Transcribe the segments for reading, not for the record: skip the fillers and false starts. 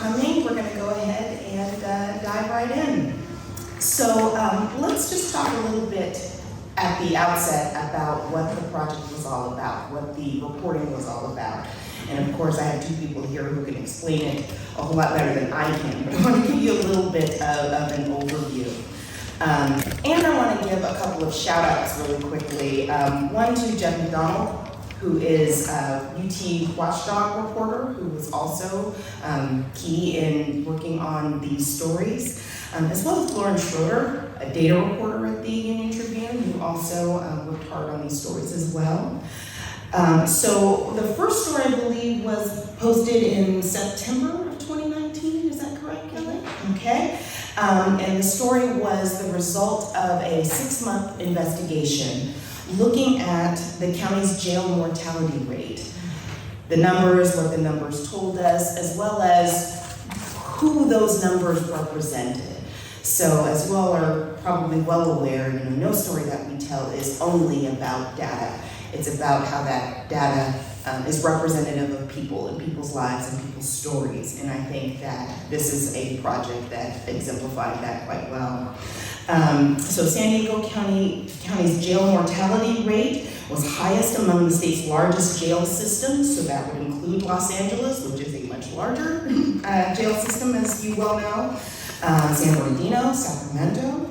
coming. We're going to go ahead and dive right in. So let's just talk a little bit at the outset about what the project was all about, what the reporting was all about. And of course, I have two people here who can explain it a whole lot better than I can, but I want to give you a little bit of an overview. And I want to give a couple of shout outs really quickly. One to Jeff McDonald, who is a UT watchdog reporter, who was also key in working on these stories, as well as Lauren Schroeder, a data reporter at the Union-Tribune, who also worked hard on these stories as well. So the first story, I believe, was posted in September of 2019, is that correct, Kelly? Okay. And the story was the result of a 6-month investigation looking at the county's jail mortality rate. The numbers, what the numbers told us, as well as who those numbers represented. So as you all are probably well aware, no story that we tell is only about data. It's about how that data is representative of people and people's lives and people's stories. And I think that this is a project that exemplified that quite well. So San Diego County's jail mortality rate was highest among the state's largest jail systems, so that would include Los Angeles, which is a much larger jail system, as you well know, San Bernardino, Sacramento.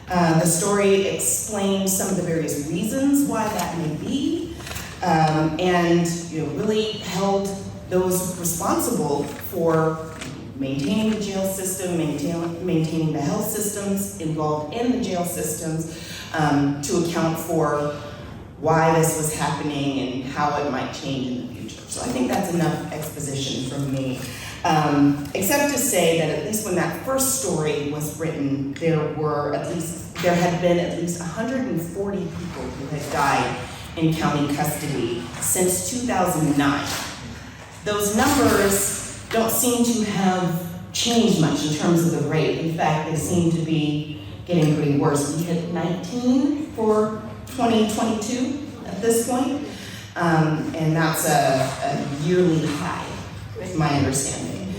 The story explained some of the various reasons why that may be, and really held those responsible for maintaining the jail system, maintaining the health systems involved in the jail systems, to account for why this was happening and how it might change in the future. So I think that's enough exposition from me. Except to say that at least when that first story was written, there had been at least 140 people who had died in county custody since 2009. Those numbers don't seem to have changed much in terms of the rate. In fact, they seem to be getting pretty worse. We hit 19 for 2022 at this point, and that's a yearly high, is my understanding.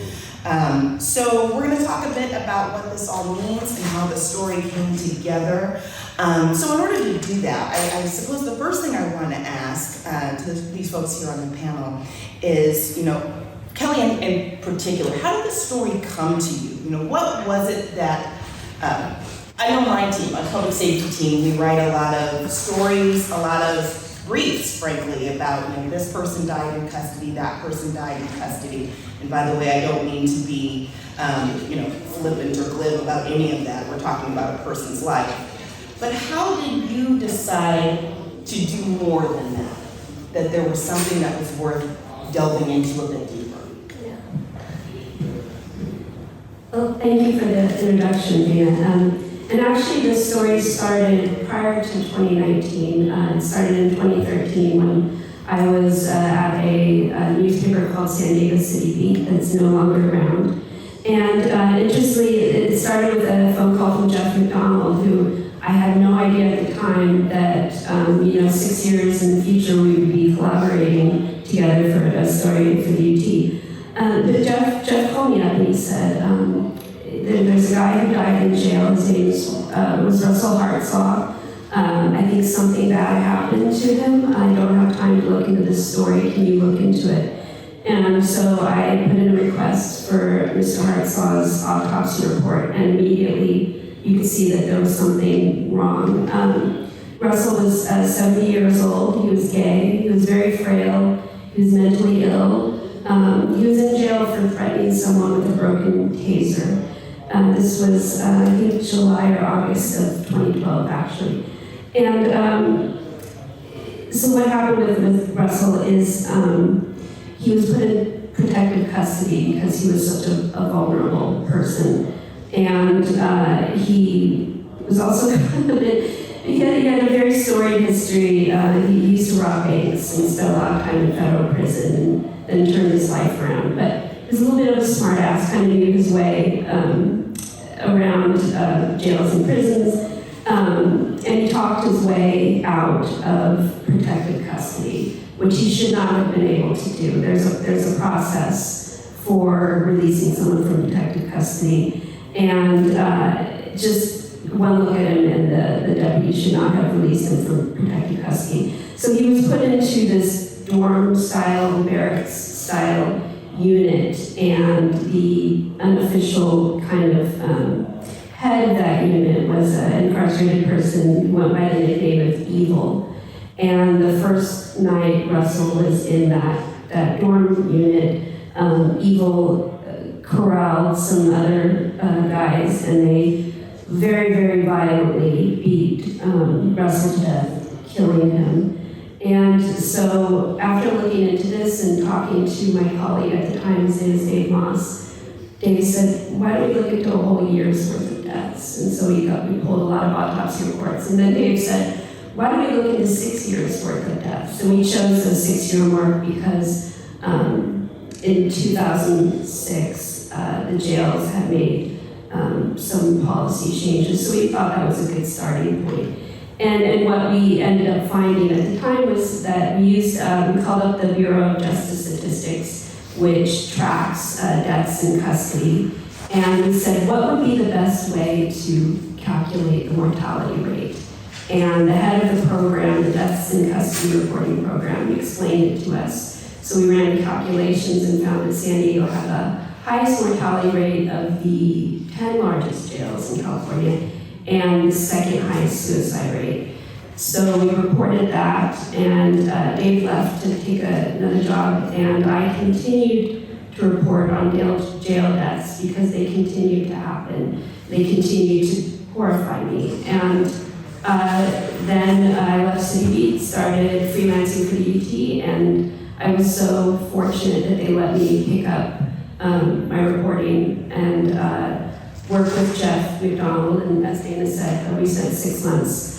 So we're going to talk a bit about what this all means and how the story came together. So in order to do that, I suppose the first thing I want to ask to these folks here on the panel is, Kelly in particular, how did this story come to you? What was it that, I know my team, my public safety team, we write a lot of stories, a lot of briefs, frankly, about, this person died in custody, that person died in custody. And by the way, I don't mean to be, flippant or glib about any of that. We're talking about a person's life. But how did you decide to do more than that? That there was something that was worth delving into a bit deeper? Yeah. Well, thank you for the introduction, Dan. And actually, this story started prior to 2019. It started in 2013 when I was at a newspaper called San Diego City Beat that's no longer around. And interestingly, it started with a phone call from Jeff McDonald, who I had no idea at the time that 6 years in the future we would be collaborating together for a story for the UT. But Jeff called me up and he said, there's a guy who died in jail. His name was Russell Hartsaw. I think something bad happened to him. I don't have time to look into this story. Can you look into it? And so I put in a request for Mr. Hartsaw's autopsy report, and immediately you could see that there was something wrong. Russell was 70 years old. He was gay. He was very frail. He was mentally ill. He was in jail for threatening someone with a broken taser. This was, I think, July or August of 2012, actually. And so what happened with Russell is he was put in protective custody because he was such a vulnerable person. And he was also he had a very storied history. He used to rob banks and spent a lot of time in federal prison and then turned his life around. But he was a little bit of a smart ass, kind of knew his way around jails and prisons. And he talked his way out of protective custody, which he should not have been able to do. There's a process for releasing someone from protective custody. And just one look at him, and the deputy should not have released him from protective custody. So he was put into this dorm-style, barracks-style unit, and the unofficial kind of head of that unit was an incarcerated person who went by the nickname of Evil. And the first night Russell was in that dorm unit, Evil corralled some other guys, and they very, very violently beat Russell to death, killing him. And so after looking into this and talking to my colleague at the time, his name is Dave Moss, Dave said, why don't we look into a whole year's worth of deaths? And so we pulled a lot of autopsy reports. And then Dave said, why don't we look into 6 years worth of deaths? And we chose the 6-year mark because in 2006, the jails had made some policy changes. So we thought that was a good starting point. And what we ended up finding at the time was that we called up the Bureau of Justice Statistics, which tracks deaths in custody, and we said, what would be the best way to calculate the mortality rate? And the head of the program, the Deaths in Custody Reporting Program, explained it to us. So we ran the calculations and found that San Diego had the highest mortality rate of the 10 largest jails in California, and the second highest suicide rate. So we reported that, and Dave left to take another job, and I continued to report on jail deaths because they continued to happen. They continued to horrify me. And then I left City Beat, started freelancing for the UT, and I was so fortunate that they let me pick up my reporting and work with Jeff McDonald, and as Dana said, we spent 6 months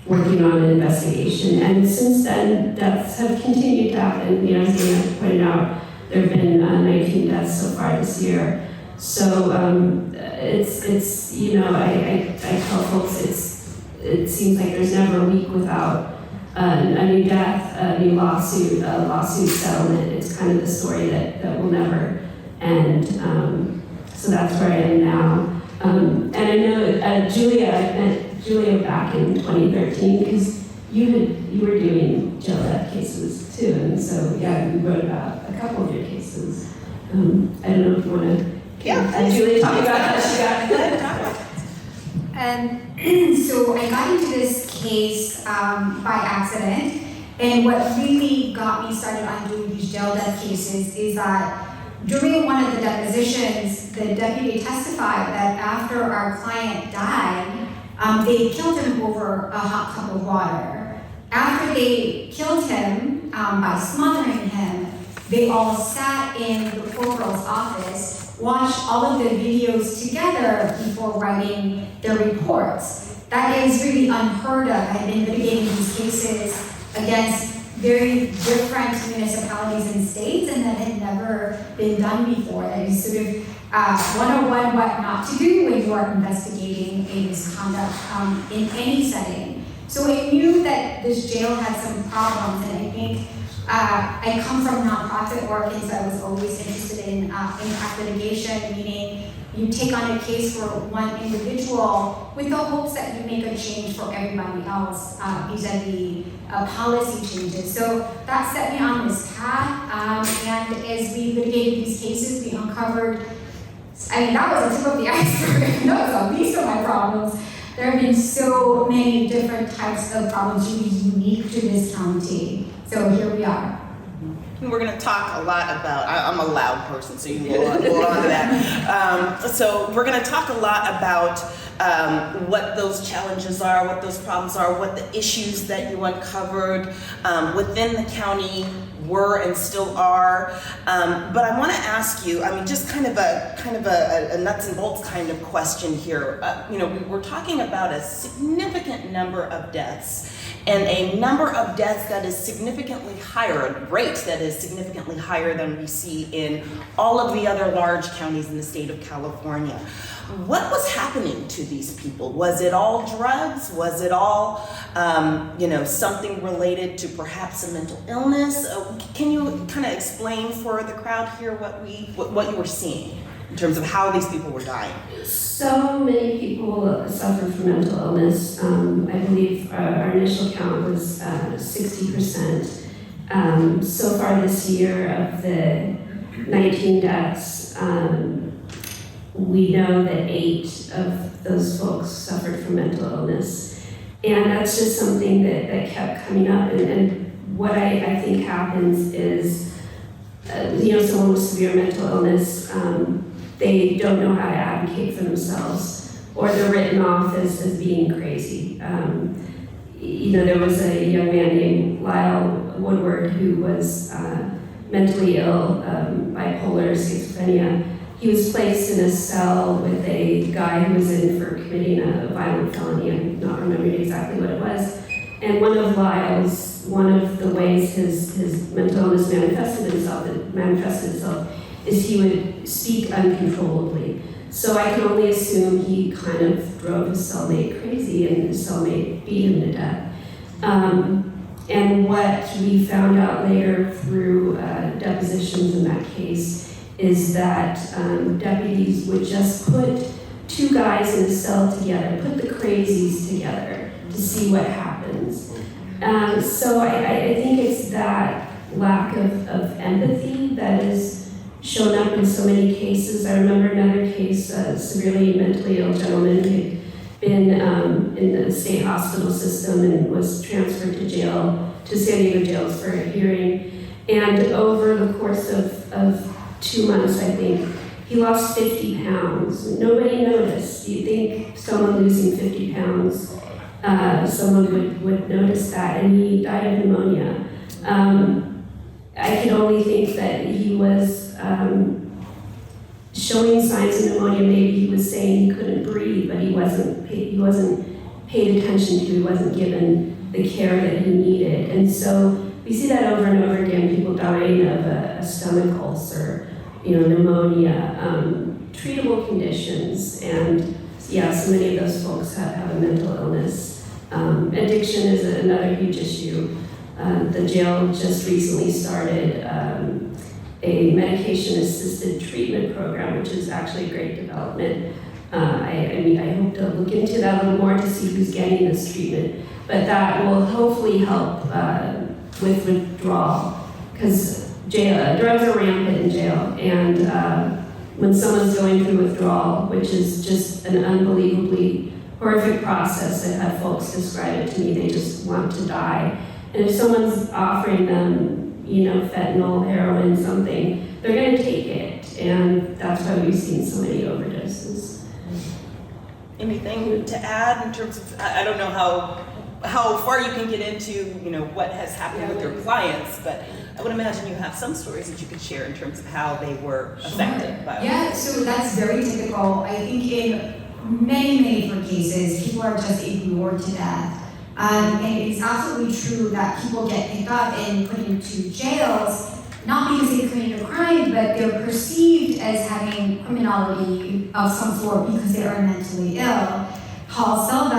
working on an investigation. And since then, deaths have continued to happen. You know, as Dana pointed out, there have been 19 deaths so far this year. So it's you know, I tell folks it seems like there's never a week without a new death, a new lawsuit, a lawsuit settlement. It's kind of the story that will never end. So that's where I am now. And I know Julia, I met Julia back in 2013 because you were doing jail death cases too, and so yeah, we wrote about a couple of your cases. I don't know if you want to. Yeah, Julia talk about how she got it. So I got into this case by accident, and what really got me started on doing these jail death cases is that during one of the depositions, the deputy testified that after our client died, they killed him over a hot cup of water. After they killed him by smothering him, they all sat in the corporal's office, watched all of the videos together before writing their reports. That is really unheard of. I've been litigating these cases against very different municipalities and states, and that had never been done before. That is sort of 101 what not to do when you are investigating a misconduct in any setting. So I knew that this jail had some problems, and I think I come from nonprofit work, and so I was always interested in impact litigation, meaning you take on a case for one individual with the hopes that you make a change for everybody else vis-a-vis policy changes. So that set me on this path, and as we litigated these cases, we uncovered, I mean, that was the tip of the iceberg. That was a least of my problems. There have been so many different types of problems really unique to this county. So here we are. We're going to talk a lot about, I'm a loud person, so you can go on to that. So we're going to talk a lot about what those challenges are, what those problems are, what the issues that you uncovered within the county were and still are. But I want to ask you, I mean, just kind of a nuts and bolts kind of question here. You know, we're talking about a significant number of deaths. and a number of deaths that is significantly higher, a rate that is significantly higher than we see in all of the other large counties in the state of California. What was happening to these people? Was it all drugs? Was it all, something related to perhaps a mental illness? Can you kind of explain for the crowd here what you were seeing in terms of how these people were dying? So many people suffer from mental illness. I believe our initial count was 60%. So far this year, of the 19 deaths, we know that 8 of those folks suffered from mental illness. And that's just something that kept coming up. And what I think happens is, someone with severe mental illness, they don't know how to advocate for themselves, or they're written off as being crazy. There was a young man named Lyle Woodward who was mentally ill, bipolar, schizophrenia. He was placed in a cell with a guy who was in for committing a violent felony. I'm not remembering exactly what it was. And one of the ways his mental illness manifested itself is he would speak uncontrollably. So I can only assume he kind of drove his cellmate crazy, and his cellmate beat him to death. And what we found out later through depositions in that case is that deputies would just put 2 guys in a cell together, put the crazies together to see what happens. So I think it's that lack of empathy that is shown up in so many cases. I remember another case, a severely mentally ill gentleman who had been in the state hospital system and was transferred to San Diego jails for a hearing. And over the course of 2 months, I think, he lost 50 pounds. Nobody noticed. Do you think someone losing 50 pounds, someone would notice that? And he died of pneumonia. I can only think that he was showing signs of pneumonia. Maybe he was saying he couldn't breathe, but he wasn't paid attention to. He wasn't given the care that he needed. And so we see that over and over again, people dying of a stomach ulcer, pneumonia, treatable conditions, and so many of those folks have a mental illness. Addiction is another huge issue. The jail just recently started a medication-assisted treatment program, which is actually a great development. I hope to look into that a little more to see who's getting this treatment, but that will hopefully help with withdrawal, because drugs are rampant in jail, and when someone's going through withdrawal, which is just an unbelievably horrific process, I've had folks describe it to me, they just want to die. And if someone's offering them, fentanyl, heroin, something, they're going to take it, and that's why we've seen so many overdoses. Anything to add in terms of, I don't know how far you can get into, what has happened with your clients, but I would imagine you have some stories that you could share in terms of how they were affected by it. Yeah, so that's very typical. I think in many different cases, people are just ignored to death. And it's absolutely true that people get picked up and put into jails, not because they committed a crime, but they're perceived as having criminality of some sort because they are mentally ill. Paul Silva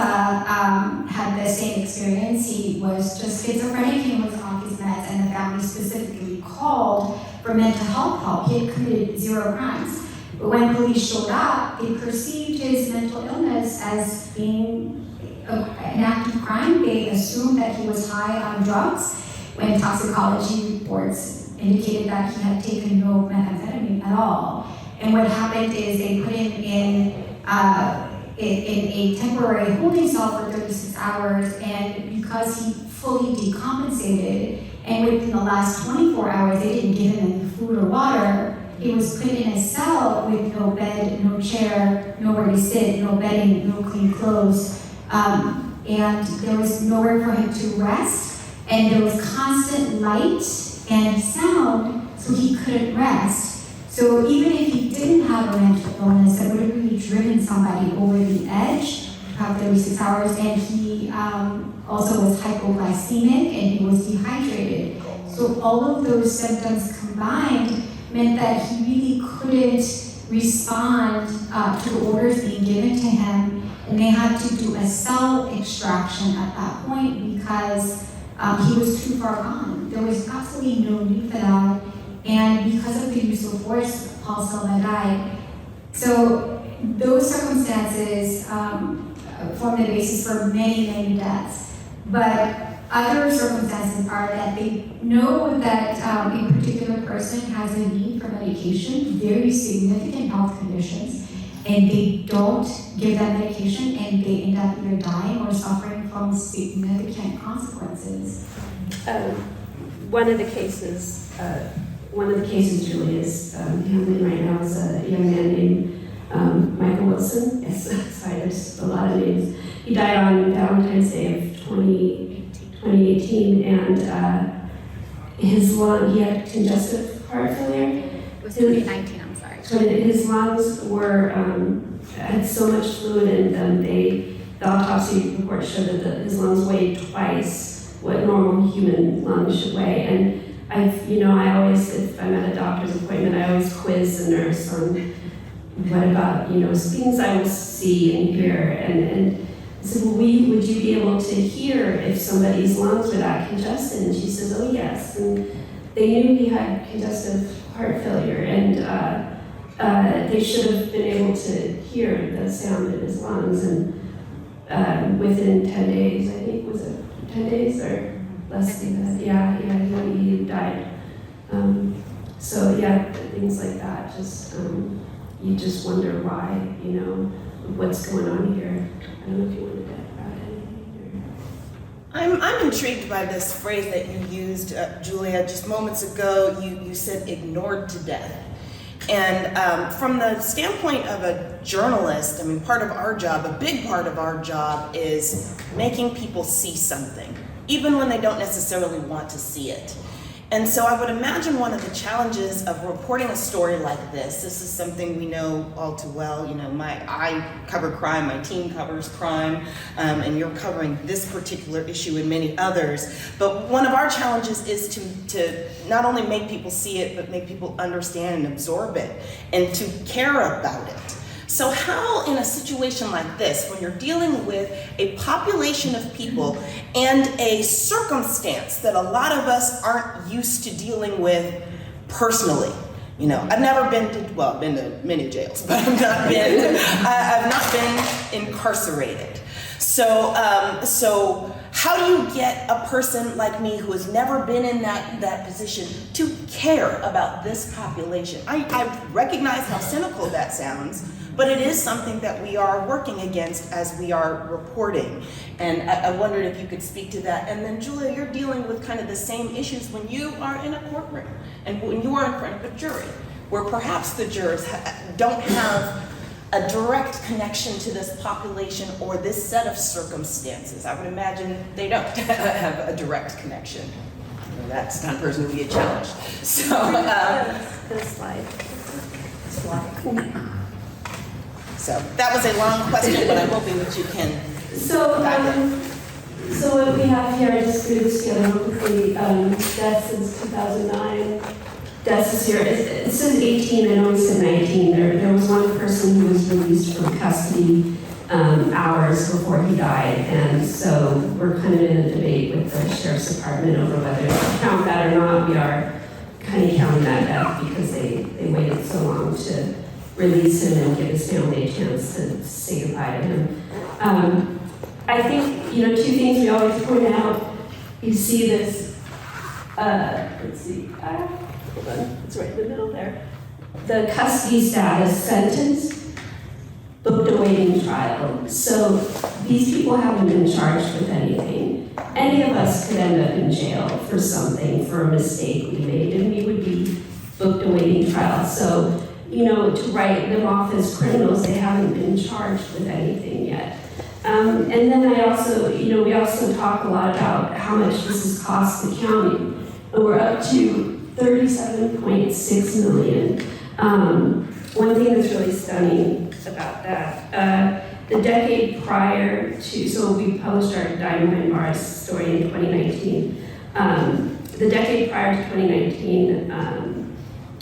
had the same experience. He was just schizophrenic, he was off his meds, and the family specifically called for mental health help. He had committed 0 crimes. But when police showed up, they perceived his mental illness as being an active crime. They assumed that he was high on drugs when toxicology reports indicated that he had taken no methamphetamine at all. And what happened is they put him in a temporary holding cell for 36 hours, and because he fully decompensated, and within the last 24 hours they didn't give him any food or water, he was put in a cell with no bed, no chair, nowhere to sit, no bedding, no clean clothes. And there was nowhere for him to rest, and there was constant light and sound, so he couldn't rest. So even if he didn't have a mental illness, that would have really driven somebody over the edge, about 36 hours, and he also was hypoglycemic, and he was dehydrated. So all of those symptoms combined meant that he really couldn't respond to the orders being given to him, and they had to do a cell extraction at that point because he was too far gone. There was absolutely no need for that, and because of the use of force, Paul Silva died. So those circumstances form the basis for many, many deaths. But other circumstances are that they know that a particular person has a need for medication, very significant health conditions, and they don't give that medication, and they end up either dying or suffering from significant consequences. One of the cases Julie is handling right now is a young man named Michael Wilson. Yes, sorry, there's a lot of names. He died on Valentine's Day of 2018, and his lung, he had congestive heart failure. It was 2019, I'm sorry. So his lungs were had so much fluid in them. The autopsy report showed that his lungs weighed twice what normal human lungs should weigh. And I always, if I'm at a doctor's appointment, I always quiz the nurse on what about, things I will see and hear. And I said, well, would you be able to hear if somebody's lungs were that congested? And she says, oh, yes. And they knew he had congestive heart failure, and they should have been able to hear the sound in his lungs. And within 10 days, I think, was it 10 days or less than that? Yeah, he died. So yeah, things like that, just you just wonder why, what's going on here. I don't know if you wanted to add anything. I'm intrigued by this phrase that you used, Julia, just moments ago. You said ignored to death. And from the standpoint of a journalist, I mean, part of our job, a big part of our job is making people see something, even when they don't necessarily want to see it. And so I would imagine one of the challenges of reporting a story like this is something we know all too well. I cover crime, my team covers crime, and you're covering this particular issue and many others. But one of our challenges is to not only make people see it, but make people understand and absorb it and to care about it. So how, in a situation like this, when you're dealing with a population of people and a circumstance that a lot of us aren't used to dealing with personally, I've never been to, I've been to many jails, but I've not been incarcerated. So how do you get a person like me who has never been in that position to care about this population? I recognize how cynical that sounds, but it is something that we are working against as we are reporting. And I wondered if you could speak to that. And then Julia, you're dealing with kind of the same issues when you are in a courtroom and when you are in front of a jury, where perhaps the jurors don't have a direct connection to this population or this set of circumstances. I would imagine they don't have a direct connection. That's not going to be a challenge. So, This slide. So that was a long question, but I'm hoping that you can. So what we have here, I just threw this together real quickly, deaths since 2009. Deaths this year, it says 18, I know it said 19. There was one person who was released from custody hours before he died, and so we're kind of in a debate with the Sheriff's Department over whether to count that or not. We are kind of counting that death because they waited so long to release him and give his family a chance to say goodbye to him. I think, two things we always point out. You see this, let's see, hold on, it's right in the middle there. The custody status sentence, booked awaiting trial. So these people haven't been charged with anything. Any of us could end up in jail for something, for a mistake we made, and we would be booked awaiting trial. So, to write them off as criminals, they haven't been charged with anything yet. And then I also, we also talk a lot about how much this has cost the county. And we're up to $37.6 million. One thing that's really stunning about that the decade prior to, so we published our Dying Behind Bars story in 2019. The decade prior to 2019,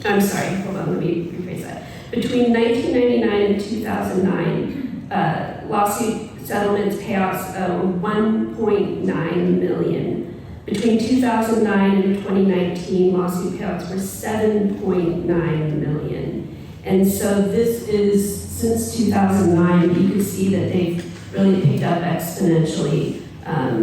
I'm sorry, hold on, let me rephrase that. Between 1999 and 2009, lawsuit settlements payouts of $1.9 million. Between 2009 and 2019, lawsuit payouts were $7.9 million. And so this is, since 2009, you can see that they've really picked up exponentially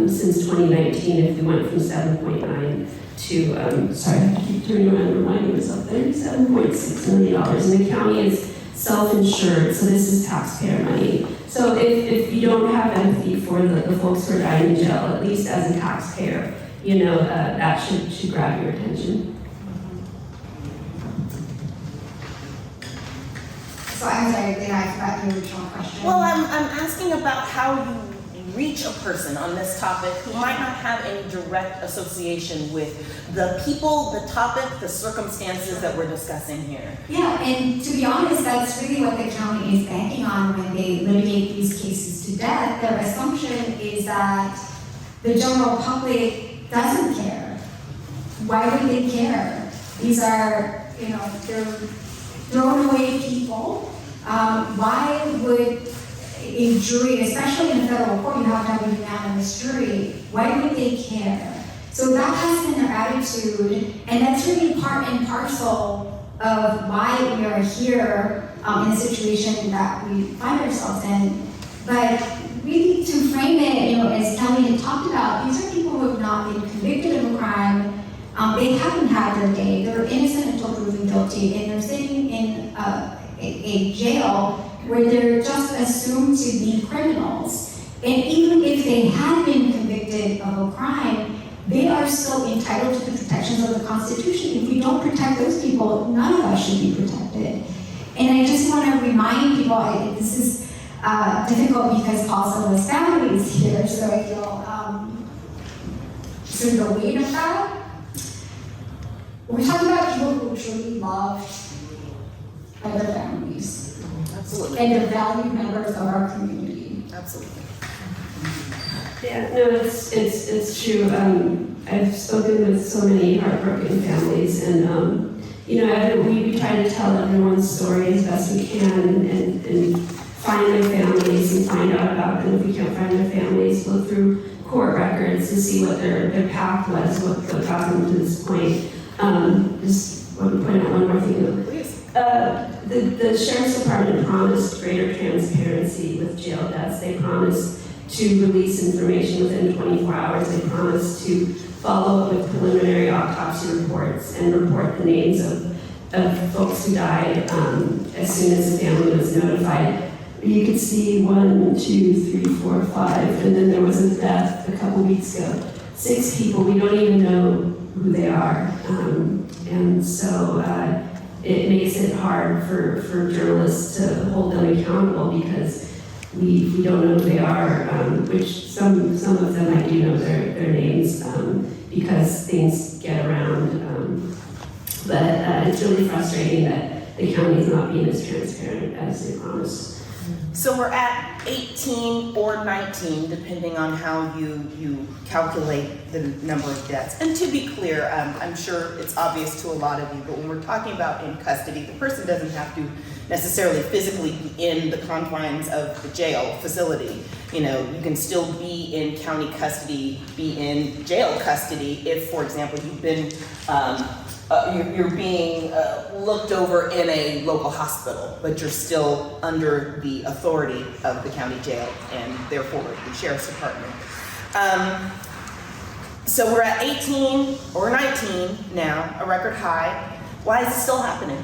since 2019. If we went from 7.9 to, sorry, I have to keep turning around and reminding myself, $37.6 million. And the county is self-insured, so this is taxpayer money. So if you don't have empathy for the folks who are dying in jail, at least as a taxpayer, you know, that should grab your attention. So I'm sorry, then I forgot the original question. Well, I'm asking about how you reach a person on this topic who might not have any direct association with the people, the topic, the circumstances that we're discussing here. Yeah, and to be honest, that's really what the county is banking on when they litigate these cases to death. Their assumption is that the general public doesn't care. Why would they care? These are, you know, they're thrown away people. Why would a jury, especially in federal court, you have to have a unanimous jury, why would they care? So that has been their attitude, and that's really part and parcel of why we are here in the situation that we find ourselves in. But really to frame it, you know, as Kelly had talked about, these are people who have not been convicted of a crime. They haven't had their day. They're innocent until proven guilty, and they're sitting in a jail where they're just assumed to be criminals. And even if they had been convicted of a crime, they are still entitled to the protections of the Constitution. If we don't protect those people, none of us should be protected. And I just want to remind people, this is difficult because also his family is here, so I feel sort of the weight of that. We're talking about people who truly loved by their families. Absolutely. And they're valued members of our community. Absolutely. Yeah, no, it's true. I've spoken with so many heartbroken families, and you know, we try to tell everyone's story as best we can, and find their families and find out about them. If we can't find their families, look through court records and see what their path was, what got them to this point. Just want to point out one more thing. Please. The Sheriff's Department promised greater transparency with jail deaths. They promised to release information within 24 hours. They promised to follow up with preliminary autopsy reports and report the names of folks who died as soon as the family was notified. You could see 1, 2, 3, 4, 5, and then there was a death a couple weeks ago. 6 people, we don't even know who they are. And so it makes it hard for journalists to hold them accountable because we don't know who they are, which some of them I do know their names because things get around. But it's really frustrating that the county is not being as transparent as they promised. So we're at 18 or 19, depending on how you calculate the number of deaths. And to be clear, I'm sure it's obvious to a lot of you, but when we're talking about in custody, the person doesn't have to necessarily physically be in the confines of the jail facility. You know, you can still be in county custody, be in jail custody if, for example, you've been you're being looked over in a local hospital, but you're still under the authority of the county jail and therefore the Sheriff's Department. So we're at 18 or 19 now, a record high. Why is it still happening?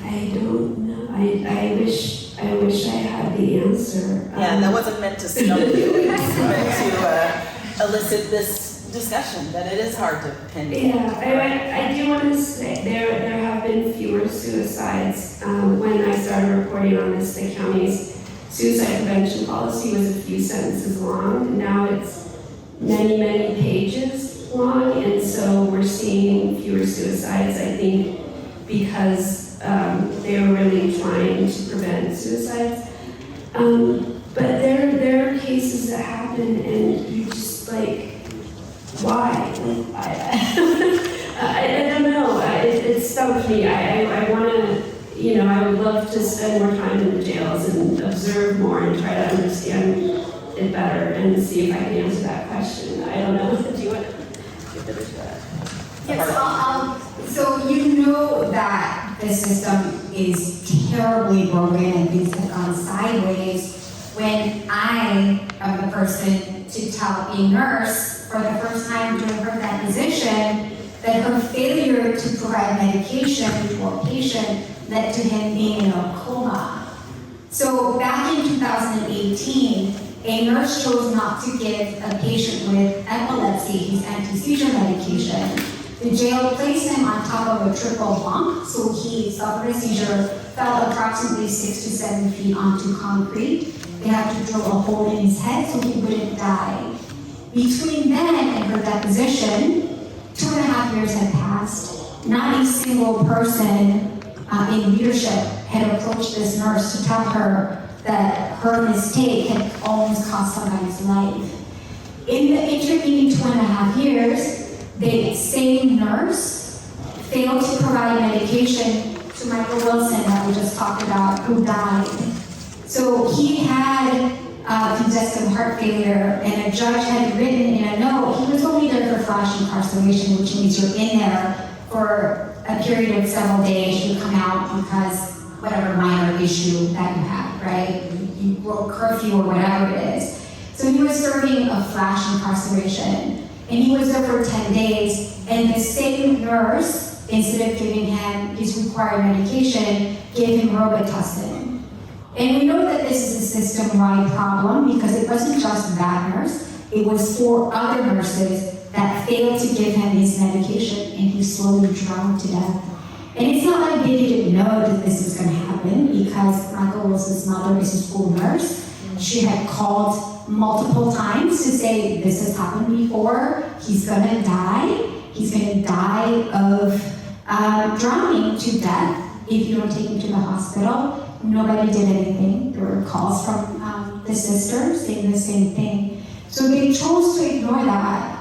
I don't know. I wish I had the answer. Yeah, that wasn't meant to stump you. It was meant to elicit this discussion that it is hard to pin down. Yeah, I do want to say there have been fewer suicides. When I started reporting on this, the county's suicide prevention policy was a few sentences long. Now it's many, many pages long, and so we're seeing fewer suicides, I think, because they were really trying to prevent suicides. But there are cases that happen and you just like, why? I don't know, it stumped me. I want to, I would love to spend more time in the jails and observe more and try to understand it better and see if I can answer that question. I don't know. Do you want to give it a shot? Yes, so you know that the system is terribly broken and things have gone sideways when I am the person to tell a nurse for the first time during her deposition that her failure to provide medication to a patient led to him being in a coma. So back in 2018, a nurse chose not to give a patient with epilepsy his anti-seizure medication. The jail placed him on top of a triple bunk, so he suffered a seizure, fell approximately 6 to 7 feet onto concrete. They had to drill a hole in his head so he wouldn't die. Between then and her deposition, 2.5 years had passed. Not a single person in leadership had approached this nurse to tell her that her mistake had almost cost somebody's life. In the intervening 2.5 years, the same nurse failed to provide medication to Michael Wilson that we just talked about, who died. So he had congestive heart failure, and a judge had written in a note, he was only there for flash incarceration, which means you're in there for a period of several days, you come out because whatever minor issue that you had, right? You broke curfew or whatever it is. So he was serving a flash incarceration, and he was there for 10 days, and the same nurse, instead of giving him his required medication, gave him Robitussin. And we know that this is a system-wide problem because it wasn't just that nurse, it was 4 other nurses that failed to give him his medication, and he slowly drowned to death. And it's not like they didn't know that this was going to happen because Michael Wilson's mother is a school nurse. She had called multiple times to say, this has happened before, he's going to die. He's going to die of drowning to death if you don't take him to the hospital. Nobody did anything. There were calls from the sisters saying the same thing. So they chose to ignore that.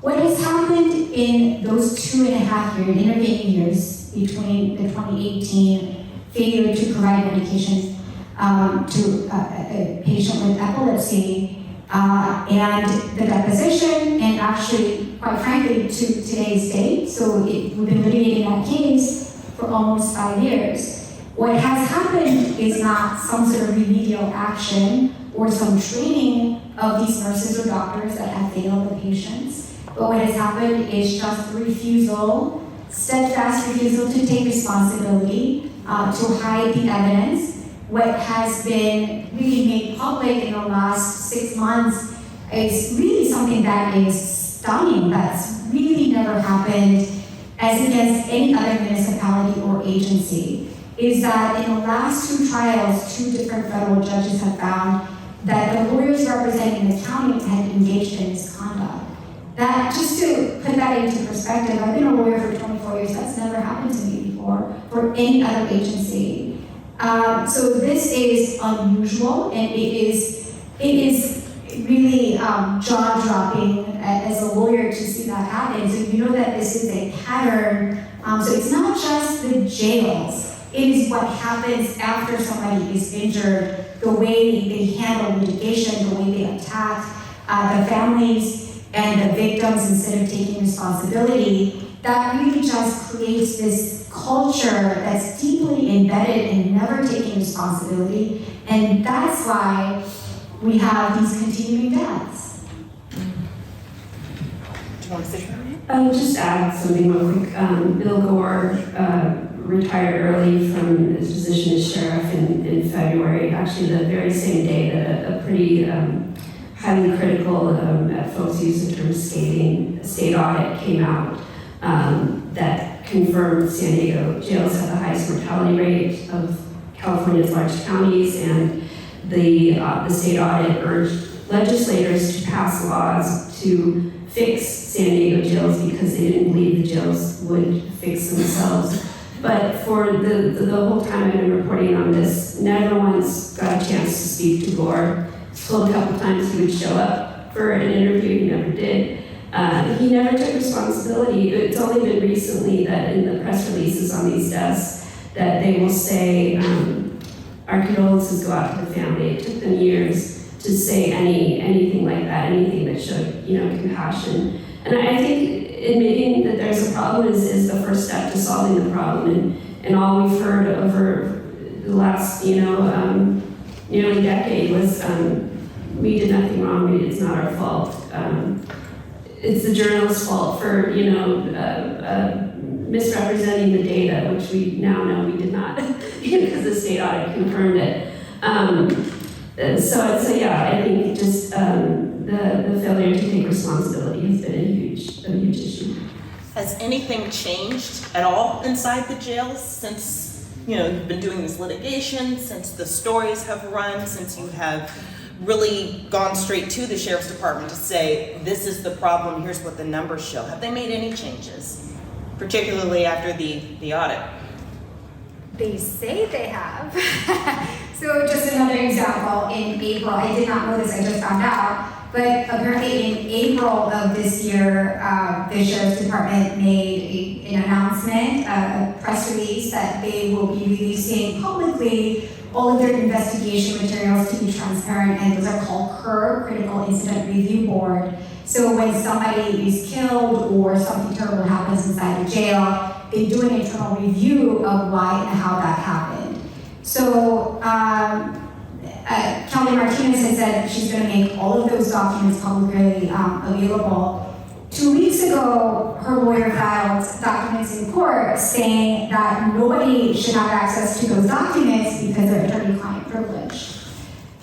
What has happened in those 2.5 intervening years between the 2018 failure to provide medication to a patient with epilepsy and the deposition, and actually, quite frankly, to today's date, so we've been litigating that case for almost 5 years. What has happened is not some sort of remedial action or some training of these nurses or doctors that have failed the patients. But what has happened is just refusal, steadfast refusal to take responsibility, to hide the evidence. What has been really made public in the last 6 months is really something that is stunning, that's really never happened as against any other municipality or agency, is that in the last 2 trials, 2 different federal judges have found that the lawyers representing the county had engaged in misconduct. That, just to put that into perspective, I've been a lawyer for 24 years, that's never happened to me before, for any other agency. So this is unusual, and it is really jaw-dropping as a lawyer to see that happen. So you know that this is a pattern. So it's not just the jails. It is what happens after somebody is injured, the way they handle litigation, the way they attack the families and the victims instead of taking responsibility. That really just creates this culture that's deeply embedded in never taking responsibility, and that's why we have these continuing deaths. Do you want to say something? Just add something real quick. Bill Gore retired early from his position as sheriff in February, actually the very same day that a pretty highly critical, folks use the term scathing, state audit came out that confirmed San Diego jails have the highest mortality rate of California's large counties, and the state audit urged legislators to pass laws to fix San Diego jails because they didn't believe the jails would fix themselves. But for the whole time I've been reporting on this, never once got a chance to speak to Gore. Told a couple times he would show up for an interview, he never did. He never took responsibility. It's only been recently that in the press releases on these deaths that they will say, our condolences go out to the family. It took them years to say anything like that, anything that showed, compassion. And I think admitting that there's a problem is the first step to solving the problem. And all we've heard over the last, nearly decade was we did nothing wrong, it's not our fault. It's the journalist's fault for, misrepresenting the data, which we now know we did not, because the state audit confirmed it. So yeah, I think just the failure to take responsibility has been a huge issue. Has anything changed at all inside the jails since, you've been doing this litigation, since the stories have run, since you have really gone straight to the sheriff's department to say, this is the problem, here's what the numbers show? Have they made any changes, particularly after the audit? They say they have. So just another example, in April, I did not know this, I just found out, but apparently in April of this year, the Sheriff's Department made an announcement, a press release that they will be releasing publicly all of their investigation materials to be transparent, and those are called CIR, Critical Incident Review Board. So when somebody is killed or something terrible happens inside the jail, they do an internal review of why and how that happened. So Kelly Martinez had said she's going to make all of those documents publicly available. 2 weeks ago, her lawyer filed documents in court saying that nobody should have access to those documents because they're attorney-client privilege.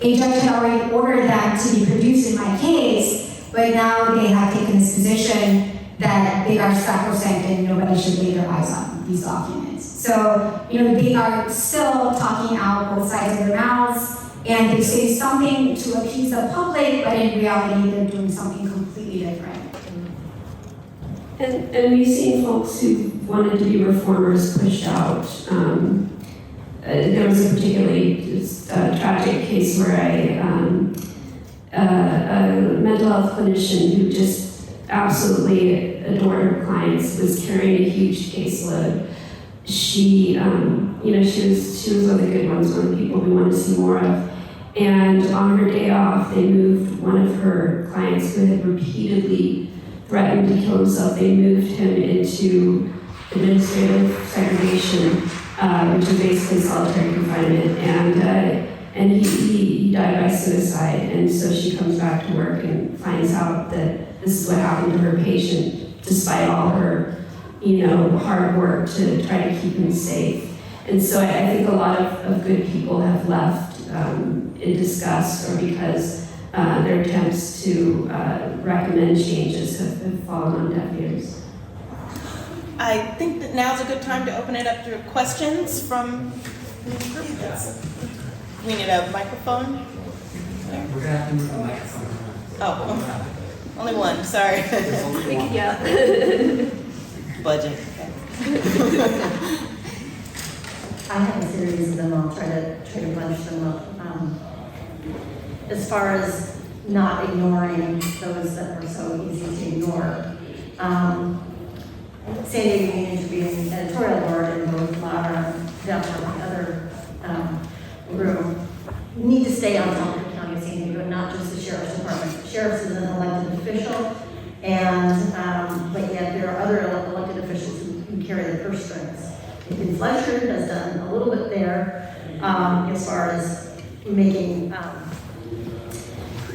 A judge had already ordered them to be produced in my case, but now they have taken this position that they are sacrosanct and nobody should lay their eyes on these documents. So, they are still talking out both sides of their mouths, and they say something to appease the public, but in reality, they're doing something completely different. And we've seen folks who wanted to be reformers pushed out. There was a particularly tragic case where a mental health clinician who just absolutely adored her clients was carrying a huge caseload. She was one of the good ones, one of the people we wanted to see more of. And on her day off, they moved one of her clients who had repeatedly threatened to kill himself. They moved him into administrative segregation, which is basically solitary confinement, and he died by suicide. And so she comes back to work and finds out that this is what happened to her patient, despite all her, hard work to try to keep him safe. And so I think a lot of good people have left in disgust, or because their attempts to recommend changes have fallen on deaf ears. I think that now's a good time to open it up to questions from the group. We need a microphone. We're going to have to move the microphone. Oh, only one, sorry. There's only one. Yeah. Budget. I have a series of them. I'll try to bunch them up. As far as not ignoring those that were so easy to ignore, San Diego Union-Tribune editorial board in both modern, definitely the other room, need to stay on top of the county of San Diego, not just the sheriff's department. The sheriff is an elected official, and but yet there are other elected officials who carry the purse strings. Nathan Fletcher has done a little bit there as far as making.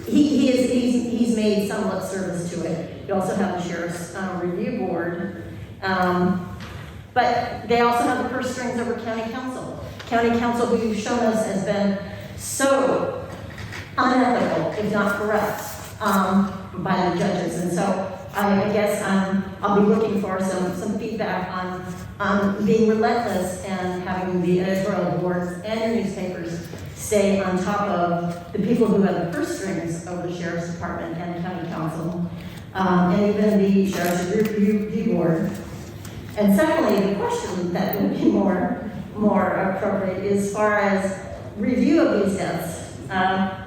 He's made some lip service to it. You also have the sheriff's review board, but they also have the purse strings over county council. County council, who you've shown us has been so unethical, if not corrupt, by the judges. And so I guess I'll be looking for some feedback on being relentless and having the editorial boards and your newspapers stay on top of the people who have the purse strings over the sheriff's department and the county council, and even the sheriff's review board. And secondly, the question that would be more more appropriate as far as review of these deaths.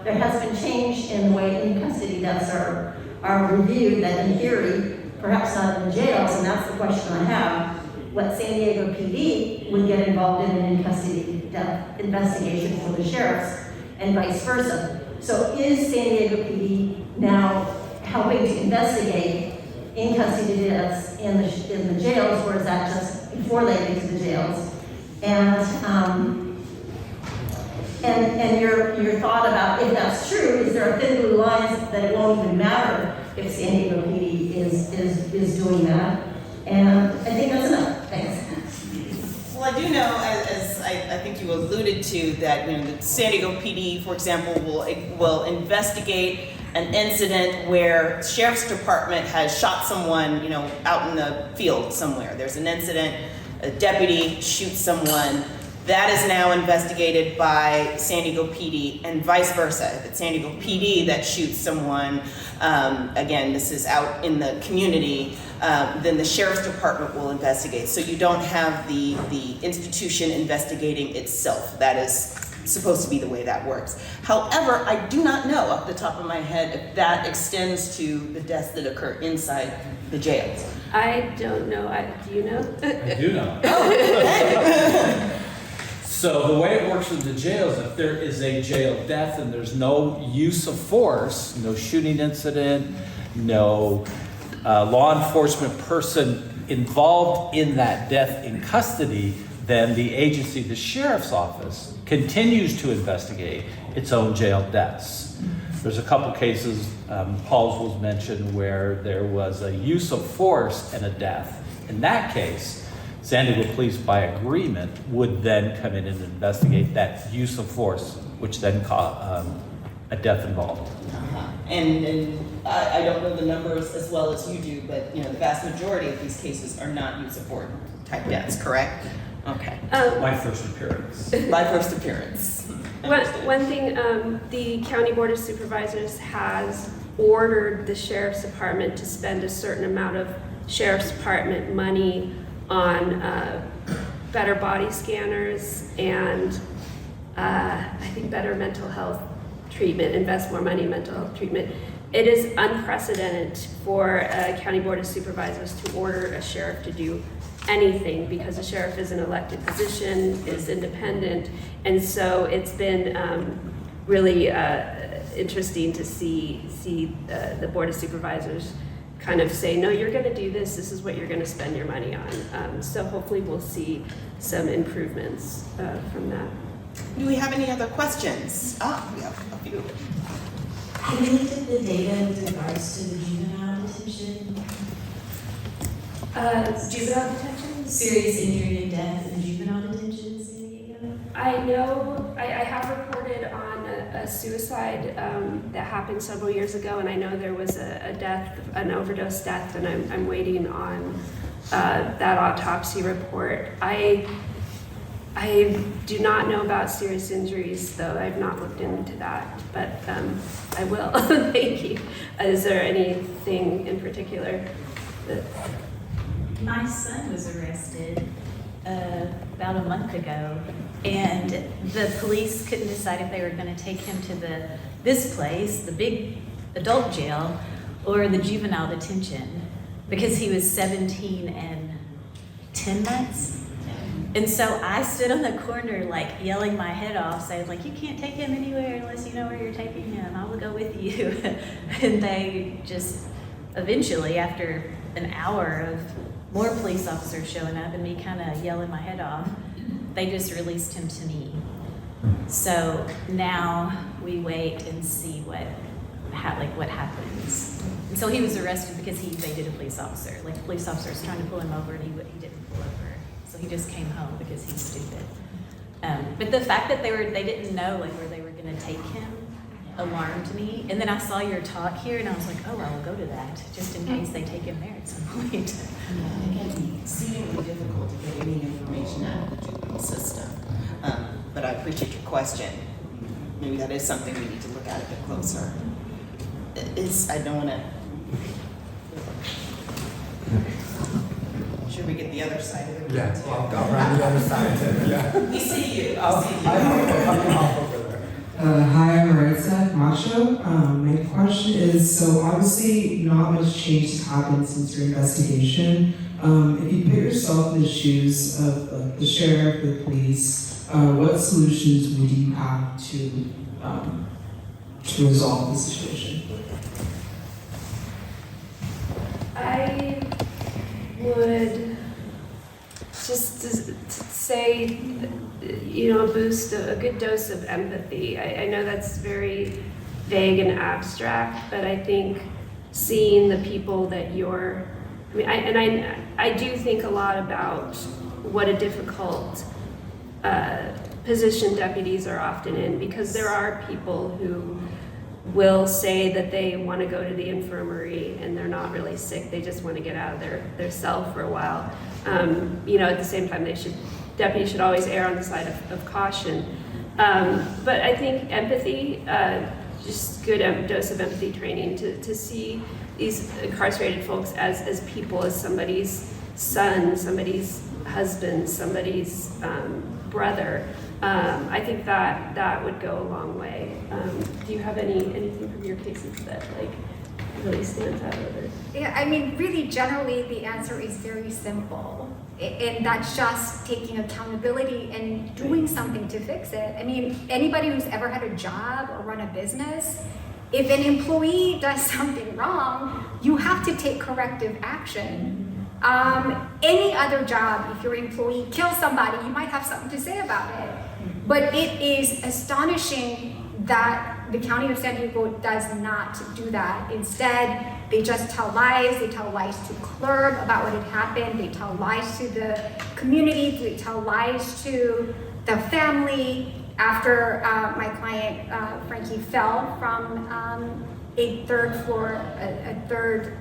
There has been change in the way in-custody deaths are reviewed, that in theory, perhaps not in the jails, and that's the question I have. What San Diego PD would get involved in an in-custody death investigation for the sheriffs, and vice versa. So is San Diego PD now helping to investigate in-custody deaths in the jails, or is that just before they get to the jails? And your thought about if that's true, is there a thin blue line that it won't even matter if San Diego PD is doing that? And I think that's enough. Thanks. Well, I do know, as I think you alluded to, that the San Diego PD, for example, will investigate an incident where the sheriff's department has shot someone, out in the field somewhere. There's an incident, a deputy shoots someone. That is now investigated by San Diego PD, and vice versa. If it's San Diego PD that shoots someone, again, this is out in the community, then the sheriff's department will investigate. So you don't have the institution investigating itself. That is supposed to be the way that works. However, I do not know off the top of my head if that extends to the deaths that occur inside the jails. I don't know. Do you know? I do know. Oh, So the way it works with the jails, if there is a jail death and there's no use of force, no shooting incident, no law enforcement person involved in that death in custody, then the agency, the sheriff's office, continues to investigate its own jail deaths. There's a couple cases, Paul's was mentioned, where there was a use of force and a death. In that case, San Diego Police, by agreement, would then come in and investigate that use of force, which then caused a death involved. And I don't know the numbers as well as you do, but the vast majority of these cases are not use of force type deaths, correct? Okay. My first appearance. By first appearance. One thing, the County Board of Supervisors has ordered the Sheriff's Department to spend a certain amount of Sheriff's Department money on better body scanners and I think better mental health treatment, invest more money in mental health treatment. It is unprecedented for a County Board of Supervisors to order a sheriff to do anything, because a sheriff is an elected position, is independent, and so it's been really interesting to see the Board of Supervisors kind of say, no, you're going to do this. This is what you're going to spend your money on. So hopefully we'll see some improvements from that. Do we have any other questions? We have a few. Have you looked at the data with regards to the juvenile detention? Juvenile detention? Serious injury and death in juvenile detention in San Diego? I know, I have reported on a suicide that happened several years ago, and I know there was a death, an overdose death, and I'm waiting on that autopsy report. I do not know about serious injuries, though. I've not looked into that, but I will. Thank you. Is there anything in particular that... My son was arrested about a month ago, and the police couldn't decide if they were going to take him to this place, the big adult jail, or the juvenile detention, because he was 17 and 10 months. And so I stood on the corner, like, yelling my head off, saying, like, you can't take him anywhere unless you know where you're taking him. I will go with you. And they just, eventually, after an hour of more police officers showing up and me kind of yelling my head off, they just released him to me. So now we wait and see what happens. And so he was arrested because he evaded a police officer. Like, the police officer was trying to pull him over and he didn't pull over. So he just came home because he's stupid. But the fact that they didn't know, like, where they were going to take him alarmed me. And then I saw your talk here and I was like, oh, I will go to that just in case they take him there at some point. Yeah, it can be exceedingly difficult to get any information out of the juvenile system. But I appreciate your question. Maybe that is something we need to look at a bit closer. I don't want to. sure we get the other side of it. Yeah, I'll go around the other side too, yeah. We see you. I'll We see you. hop over there. Hi, I'm Maritza Macho. My question is, so obviously not much change has happened since your investigation. If you put yourself in the shoes of the sheriff, the police, what solutions would you have to resolve the situation? I would just to say, boost a good dose of empathy. I know that's very vague and abstract, but I think seeing the people that I do think a lot about what a difficult position deputies are often in, because there are people who will say that they want to go to the infirmary and they're not really sick, they just want to get out of their cell for a while. At the same time, deputies should always err on the side of caution. But I think empathy, just good dose of empathy training to see these incarcerated folks as people, as somebody's son, somebody's husband, somebody's brother. I think that would go a long way. Do you have anything from your cases that really stands out? Yeah, really generally the answer is very simple. And that's just taking accountability and doing something to fix it. Anybody who's ever had a job or run a business, if an employee does something wrong, you have to take corrective action. Any other job, if your employee kills somebody, you might have something to say about it. But it is astonishing that the County of San Diego does not do that. Instead, they just tell lies. They tell lies to CLRB about what had happened. They tell lies to the community. They tell lies to the family. After my client, Frankie, fell from a third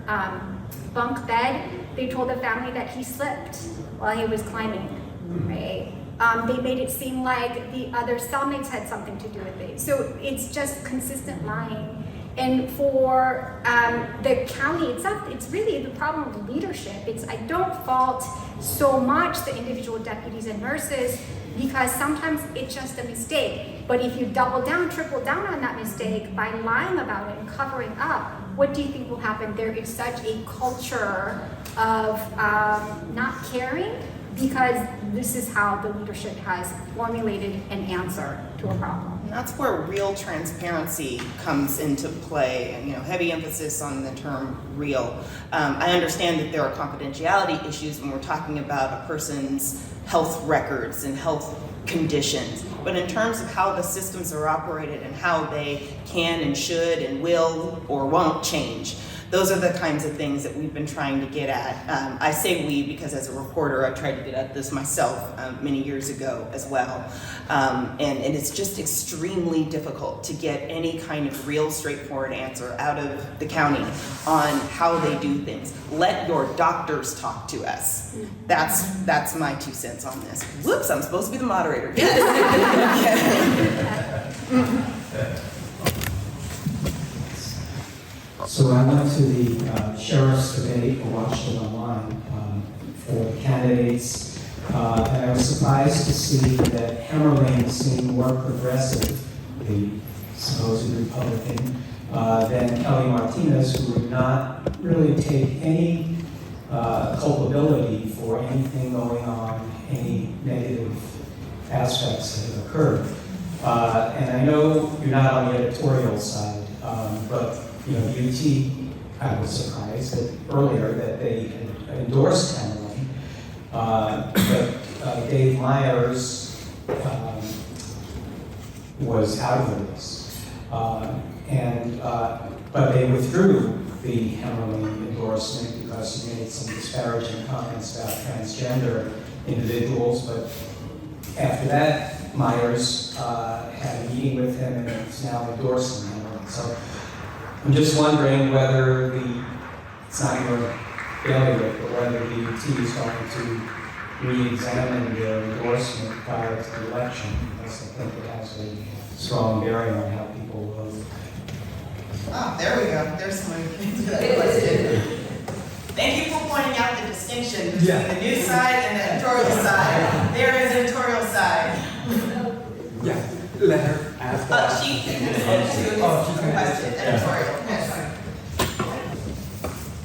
bunk bed, they told the family that he slipped while he was climbing, right? They made it seem like the other cellmates had something to do with it. So it's just consistent lying. And for the county itself, it's really the problem of leadership. I don't fault so much the individual deputies and nurses, because sometimes it's just a mistake. But if you double down, triple down on that mistake by lying about it and covering up, what do you think will happen? There is such a culture of not caring, because this is how the leadership has formulated an answer to a problem. And that's where real transparency comes into play, and heavy emphasis on the term real. I understand that there are confidentiality issues when we're talking about a person's health records and health conditions, but in terms of how the systems are operated and how they can and should and will or won't change, those are the kinds of things that we've been trying to get at. I say we because as a reporter, I tried to get at this myself many years ago as well. And it's just extremely difficult to get any kind of real straightforward answer out of the county on how they do things. Let your doctors talk to us. That's my 2 cents on this. Whoops, I'm supposed to be the moderator. So I went to the Sheriff's Debate, or watched it online, for the candidates, and I was surprised to see that Hammerling seemed more progressive, the supposed Republican, than Kelly Martinez, who would not really take any culpability for anything going on, any negative aspects that have occurred. And I know you're not on the editorial side, but UT, I was surprised that earlier that they had endorsed Hammerling, but Dave Myers was out of the race. But they withdrew the Hammerling endorsement because he made some disparaging comments about transgender individuals. But after that, Myers had a meeting with him and is now endorsing Hammerling. So I'm just wondering whether it's not your bailiwick, but whether the UT is going to re-examine their endorsement prior to the election, because I think it has a strong bearing on how people vote. Oh, there we go. There's somebody who can answer that question. Thank you for pointing out the distinction between the news side and the editorial side. There is editorial side. Yeah, let her ask that. She can question editorial. Yes.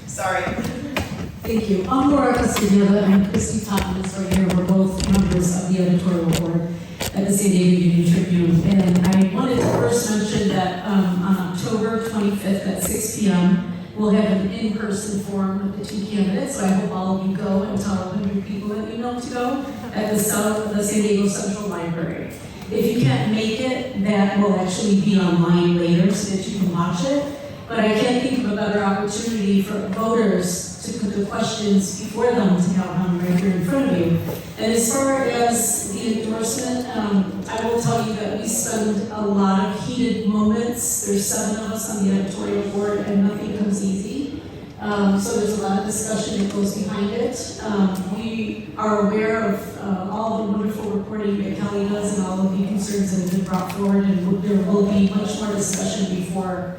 Sorry. Thank you. I'm Laura Castaneda and Christy Totten is right here. We're both members of the editorial board at the San Diego Union-Tribune. And I wanted to first mention that on October 25th at 6 p.m., we'll have an in-person forum with the two candidates. So I hope all of you go and tell 100 people that you know to go at the San Diego Central Library. If you can't make it, that will actually be online later so that you can watch it. But I can't think of a better opportunity for voters to put the questions before them to have them right here in front of you. And as far as the endorsement, I will tell you that we spend a lot of heated moments. There's 7 of us on the editorial board and nothing comes easy. So there's a lot of discussion that goes behind it. We are aware of all the wonderful reporting that Kelly does and all of the concerns that have been brought forward, and there will be much more discussion before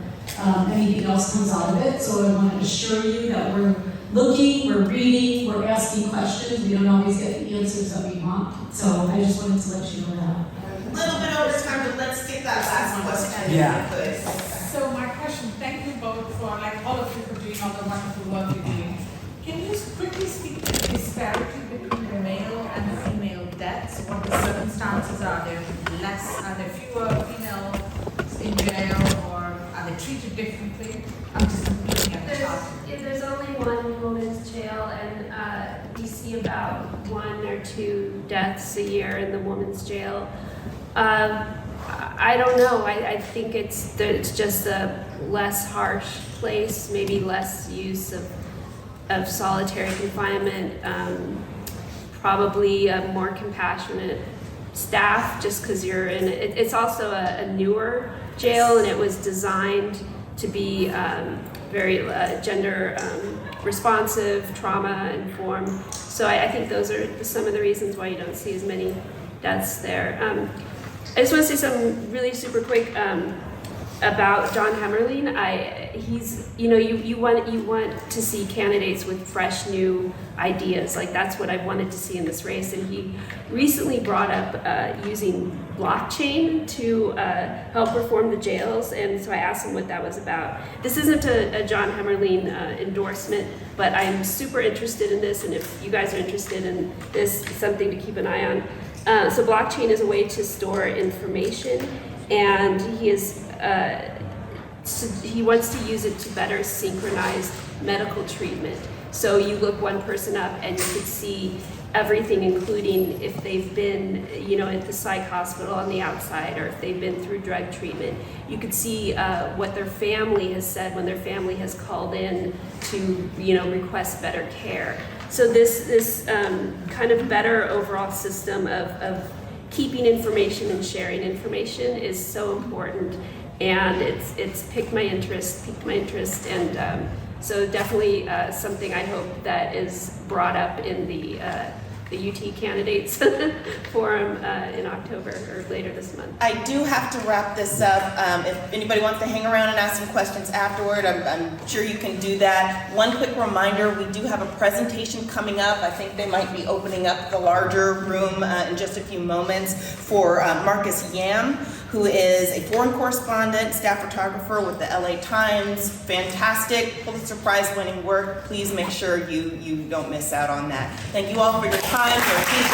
anything else comes out of it. So I want to assure you that we're looking, we're reading, we're asking questions. We don't always get the answers that we want. So I just wanted to let you know that. A little bit over time, but let's get that last question. Yeah. If you could. So my question, thank you both for, like all of you for doing all the wonderful work you're doing. Can you quickly speak to the disparity between the male and the female deaths? What the circumstances are? Are there fewer females in jail, or are they treated differently? I'm just looking at the chart. There's only one women's jail, and we see about 1 or 2 deaths a year in the women's jail. I don't know. I think it's just a less harsh place, maybe less use of solitary confinement, probably a more compassionate staff, just because you're in it. It's also a newer jail, and it was designed to be very gender responsive, trauma informed. So I think those are some of the reasons why you don't see as many deaths there. I just want to say something really super quick about John Hemmerling. He's, you want to see candidates with fresh new ideas. Like, that's what I wanted to see in this race. And he recently brought up using blockchain to help reform the jails. And so I asked him what that was about. This isn't a John Hemmerling endorsement, but I'm super interested in this. And if you guys are interested in this, it's something to keep an eye on. So blockchain is a way to store information, and he wants to use it to better synchronize medical treatment. So you look one person up and you could see everything, including if they've been, at the psych hospital on the outside, or if they've been through drug treatment. You could see what their family has said when their family has called in to, request better care. So this kind of better overall system of keeping information and sharing information is so important, and it's piqued my interest, and so definitely something I hope that is brought up in the UT candidates forum in October or later this month. I do have to wrap this up. If anybody wants to hang around and ask some questions afterward, I'm sure you can do that. One quick reminder, we do have a presentation coming up. I think they might be opening up the larger room in just a few moments for Marcus Yam, who is a foreign correspondent, staff photographer with the LA Times. Fantastic, Pulitzer Prize winning work. Please make sure you don't miss out on that. Thank you all for your time, your attention.